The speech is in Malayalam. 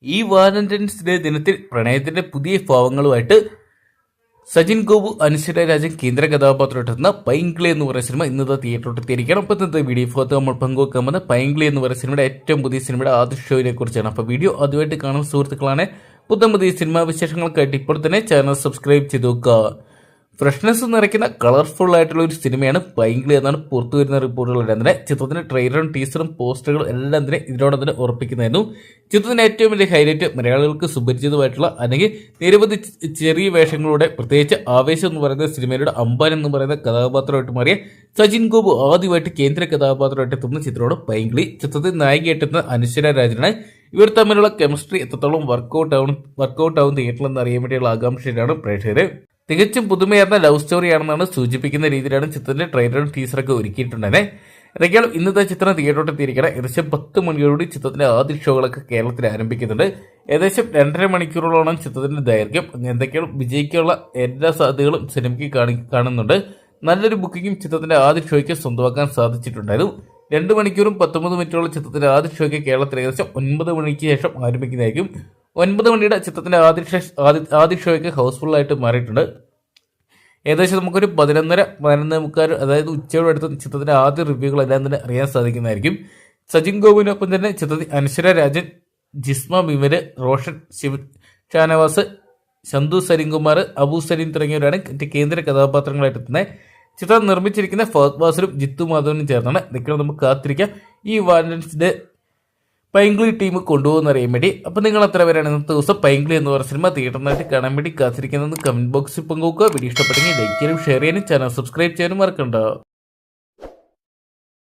ഈ വാലന്റൈൻസ് ഡേ ദിനത്തിൽ പ്രണയത്തിന്റെ പുതിയ ഭാവങ്ങളുമായിട്ട് സജിൻ ഗോപു അനുശ്വര രാജൻ കേന്ദ്ര കഥാപാത്രമായിട്ടെത്തുന്ന പൈങ്കിളി എന്ന് പറയുന്ന സിനിമ ഇന്നത്തെ തിയേറ്ററിൽ എത്തിയിരിക്കുകയാണ്. അപ്പോൾ ഇന്നത്തെ വീഡിയോ ഭാഗത്ത് നമ്മൾ പങ്കുവെക്കാൻ വന്ന പൈങ്കിളി എന്ന് പറയുന്ന സിനിമയുടെ ഏറ്റവും പുതിയ സിനിമയുടെ ആദ്യ ഷോയിനെ കുറിച്ചാണ്. അപ്പോൾ വീഡിയോ ആദ്യമായിട്ട് കാണുന്ന സുഹൃത്തുക്കളാണ് പുതിയ സിനിമാ വിശേഷങ്ങൾക്കായിട്ട് ഇപ്പോൾ തന്നെ ചാനൽ സബ്സ്ക്രൈബ് ചെയ്ത് നോക്കുക. ഫ്രഷ്നെസ് നിറയ്ക്കുന്ന കളർഫുൾ ആയിട്ടുള്ള ഒരു സിനിമയാണ് പൈങ്കിളി എന്നാണ് പുറത്തു വരുന്ന റിപ്പോർട്ടുകൾ. തന്നെ ചിത്രത്തിന്റെ ട്രെയിലറും ടീസറും പോസ്റ്ററുകളും എല്ലാം തന്നെ ഇതിനോട് തന്നെ ഉറപ്പിക്കുന്നതായിരുന്നു. ചിത്രത്തിന്റെ ഏറ്റവും വലിയ ഹൈലൈറ്റ് മലയാളികൾക്ക് സുപരിചിതമായിട്ടുള്ള അല്ലെങ്കിൽ നിരവധി ചെറിയ വേഷങ്ങളുടെ പ്രത്യേകിച്ച് ആവേശം എന്ന് പറയുന്ന സിനിമയുടെ അമ്പാൻ എന്ന് പറയുന്ന കഥാപാത്രമായിട്ട് മാറിയ സജിൻ ഗോപു ആദ്യമായിട്ട് കേന്ദ്ര കഥാപാത്രമായിട്ട് എത്തുന്ന ചിത്രമാണ് പൈങ്കിളി. ചിത്രത്തിൽ നായികയായിട്ടെത്തുന്ന അനുശ്വര രാജനാണ്. ഇവർ തമ്മിലുള്ള കെമിസ്ട്രി എത്രത്തോളം വർക്കൗട്ട് ആവും തിയേറ്ററിൽ എന്ന് അറിയാൻ വേണ്ടിയുള്ള ആകാംക്ഷയിലാണ് പ്രേക്ഷകർ. തികച്ചും പുതുമയാർന്ന ലവ് സ്റ്റോറിയാണെന്നാണ് സൂചിപ്പിക്കുന്ന രീതിയിലാണ് ചിത്രത്തിന്റെ ട്രെയിലറും ടീസറൊക്കെ ഒരുക്കിയിട്ടുണ്ടെന്നെ. എന്തൊക്കെയാണ് ഇന്നത്തെ ചിത്രം തിയേറ്ററിൽ എത്തിയിരിക്കണം. ഏകദേശം 10 മണിയോടുകൂടി ചിത്രത്തിന്റെ ആദ്യ ഷോകളൊക്കെ കേരളത്തിൽ ആരംഭിക്കുന്നുണ്ട്. ഏകദേശം 2.5 മണിക്കൂറോളം ചിത്രത്തിന്റെ ദൈർഘ്യം. എന്തൊക്കെയാണ് വിജയിക്കാനുള്ള എല്ലാ സാധ്യതകളും സിനിമയ്ക്ക് കാണുന്നുണ്ട്. നല്ലൊരു ബുക്കിംഗും ചിത്രത്തിന്റെ ആദ്യ ഷോയ്ക്ക് സ്വന്തമാക്കാൻ സാധിച്ചിട്ടുണ്ടായിരുന്നു. 2 മണിക്കൂറും 19 മിനിറ്റോളം ചിത്രത്തിന്റെ ആദ്യ ഷോയ്ക്ക് കേരളത്തിൽ ഏകദേശം 9 മണിക്ക് ശേഷം ആരംഭിക്കുന്നതായിരിക്കും. 9 മണിയുടെ ചിത്രത്തിന്റെ ആദ്യ ഷോയ്ക്ക് ഹൗസ്ഫുൾ ആയിട്ട് മാറിയിട്ടുണ്ട്. ഏകദേശം നമുക്കൊരു 11:30 അതായത് ഉച്ചയോടെ അടുത്ത് ചിത്രത്തിന്റെ ആദ്യ റിവ്യൂകളെല്ലാം തന്നെ അറിയാൻ സാധിക്കുന്നതായിരിക്കും. സജിൻ ഗോപുവിനൊപ്പം തന്നെ ചിത്രത്തിൽ അനുശ്വര രാജൻ, ജിസ്മ വിമല്, റോഷൻ ഷാനവാസ്, ചന്തു സലിംകുമാർ, അബു സലീം തുടങ്ങിയവരാണ് കേന്ദ്ര കഥാപാത്രങ്ങളായിട്ടെത്തുന്നത്. ചിത്രം നിർമ്മിച്ചിരിക്കുന്ന ഫഹദ് ഫാസിലും ജിത്തു മാധവനും ചേർന്നാണ്. ഇതൊക്കെ നമുക്ക് കാത്തിരിക്കാം ഈ വാലന്റൈൻസ് ഡേ പൈങ്കിളി ടീം കൊണ്ടുപോകുന്ന അറിയാൻ വേണ്ടി. അപ്പം നിങ്ങൾ എത്ര പേരാണ് ഇന്നത്തെ ദിവസം പൈങ്കിളി എന്ന് പറയുന്ന സിനിമ തിയേറ്ററിനായിട്ട് കാണാൻ വേണ്ടി കാത്തിരിക്കുന്നത് കമന്റ് ബോക്സിൽ പങ്കുവെക്കുക. വീഡിയോ ഇഷ്ടപ്പെട്ടെങ്കിൽ ലൈക്ക് ചെയ്യാനും ഷെയർ ചെയ്യാനും ചാനൽ സബ്സ്ക്രൈബ് ചെയ്യാനും മറക്കണ്ട.